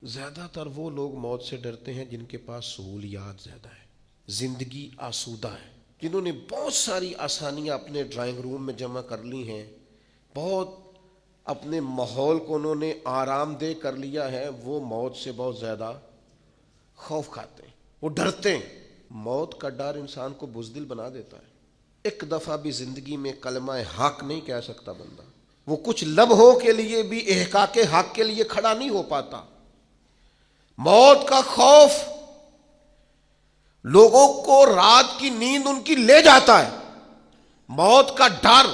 زیادہ تر وہ لوگ موت سے ڈرتے ہیں جن کے پاس سہولیات زیادہ ہے، زندگی آسودہ ہے، جنہوں نے بہت ساری آسانیاں اپنے ڈرائنگ روم میں جمع کر لی ہیں، بہت اپنے ماحول کو انہوں نے آرام دہ کر لیا ہے، وہ موت سے بہت زیادہ خوف کھاتے ہیں، وہ ڈرتے ہیں۔ موت کا ڈر انسان کو بزدل بنا دیتا ہے۔ ایک دفعہ بھی زندگی میں کلمہ حق نہیں کہہ سکتا بندہ، وہ کچھ لمحوں کے لیے بھی احقاق حق کے لیے کھڑا نہیں ہو پاتا۔ موت کا خوف لوگوں کو رات کی نیند ان کی لے جاتا ہے۔ موت کا ڈر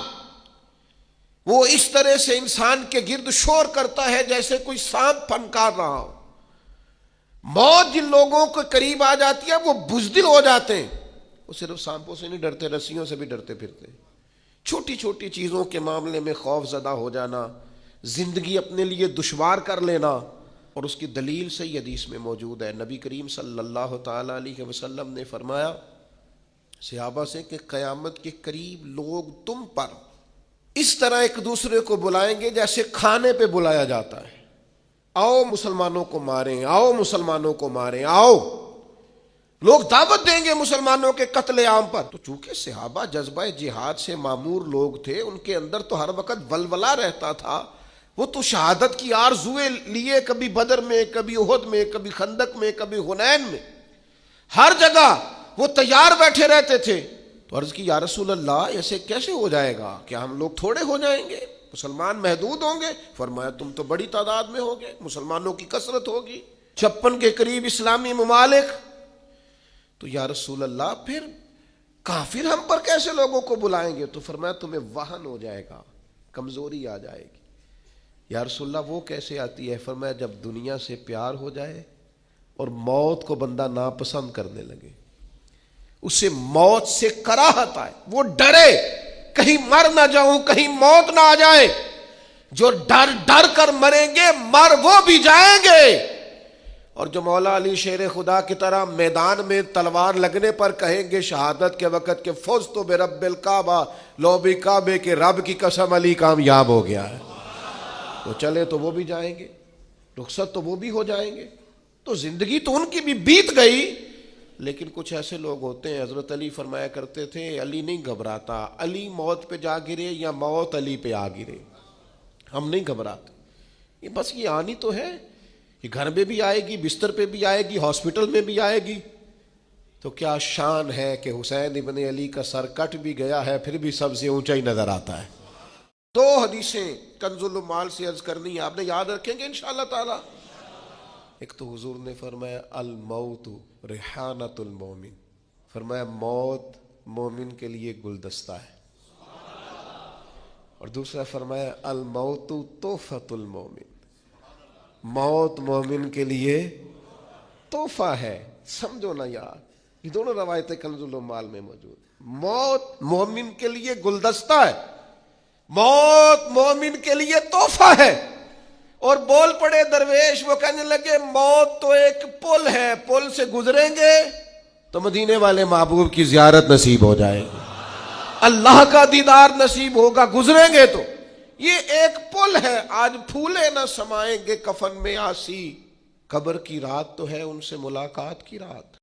وہ اس طرح سے انسان کے گرد شور کرتا ہے جیسے کوئی سانپ پھنکار رہا ہو۔ موت جن لوگوں کے قریب آ جاتی ہے وہ بزدل ہو جاتے ہیں۔ وہ صرف سانپوں سے نہیں ڈرتے، رسیوں سے بھی ڈرتے پھرتے۔ چھوٹی چھوٹی چیزوں کے معاملے میں خوف زدہ ہو جانا، زندگی اپنے لیے دشوار کر لینا، اور اس کی دلیل صحیح حدیث میں موجود ہے۔ نبی کریم صلی اللہ تعالی علیہ وسلم نے فرمایا صحابہ سے کہ قیامت کے قریب لوگ تم پر اس طرح ایک دوسرے کو بلائیں گے جیسے کھانے پہ بلایا جاتا ہے۔ آؤ مسلمانوں کو ماریں، آؤ مسلمانوں کو ماریں، آؤ۔ لوگ دعوت دیں گے مسلمانوں کے قتل عام پر۔ تو چونکہ صحابہ جذبہ جہاد سے معمور لوگ تھے، ان کے اندر تو ہر وقت ولولہ رہتا تھا، وہ تو شہادت کی آرزوئیں لیے کبھی بدر میں، کبھی احد میں، کبھی خندق میں، کبھی حنین میں، ہر جگہ وہ تیار بیٹھے رہتے تھے۔ تو عرض کی یا رسول اللہ ایسے کیسے ہو جائے گا؟ کیا ہم لوگ تھوڑے ہو جائیں گے؟ مسلمان محدود ہوں گے؟ فرمایا تم تو بڑی تعداد میں ہوگے، مسلمانوں کی کثرت ہوگی، 56 کے قریب اسلامی ممالک۔ تو یا رسول اللہ پھر کافر ہم پر کیسے لوگوں کو بلائیں گے؟ تو فرمایا تمہیں وہن ہو جائے گا، کمزوری آ جائے گی۔ یا رسول اللہ وہ کیسے آتی ہے؟ فرمایا جب دنیا سے پیار ہو جائے اور موت کو بندہ ناپسند کرنے لگے، اسے موت سے کراہت آئے، وہ ڈرے کہیں مر نہ جاؤں، کہیں موت نہ آ جائے۔ جو ڈر ڈر کر مریں گے مر وہ بھی جائیں گے، اور جو مولا علی شیر خدا کی طرح میدان میں تلوار لگنے پر کہیں گے شہادت کے وقت کہ فزت برب الکعبہ، لو بھی کعبے کے رب کی قسم علی کامیاب ہو گیا ہے، وہ چلے تو وہ بھی جائیں گے، رخصت تو وہ بھی ہو جائیں گے۔ تو زندگی تو ان کی بھی بیت گئی، لیکن کچھ ایسے لوگ ہوتے ہیں، حضرت علی فرمایا کرتے تھے علی نہیں گھبراتا، علی موت پہ جا گرے یا موت علی پہ آ گرے، ہم نہیں گھبراتے، یہ بس یہ آنی تو ہے، یہ گھر میں بھی آئے گی، بستر پہ بھی آئے گی، ہاسپٹل میں بھی آئے گی۔ تو کیا شان ہے کہ حسین ابن علی کا سر کٹ بھی گیا ہے پھر بھی سب سے اونچا ہی نظر آتا ہے۔ دو حدیثیں کنز المال سے عرض کرنی ہے، آپ نے یاد رکھیں گے انشاءاللہ تعالی۔ ایک تو حضور نے فرمایا الموت ریحانۃ المومن، فرمایا موت مومن کے لیے گلدستہ ہے، اور دوسرا فرمایا الموت تحفۃ المومن، موت مومن کے لیے تحفہ ہے۔ سمجھو نا یار، یہ دونوں روایتیں کنز المال میں موجود۔ موت مومن کے لیے گلدستہ ہے، موت مومن کے لیے تحفہ ہے۔ اور بول پڑے درویش، وہ کہنے لگے موت تو ایک پل ہے، پل سے گزریں گے تو مدینے والے محبوب کی زیارت نصیب ہو جائے گی، اللہ کا دیدار نصیب ہوگا، گزریں گے تو یہ ایک پل ہے۔ آج پھولے نہ سمائیں گے کفن میں آسی، قبر کی رات تو ہے ان سے ملاقات کی رات۔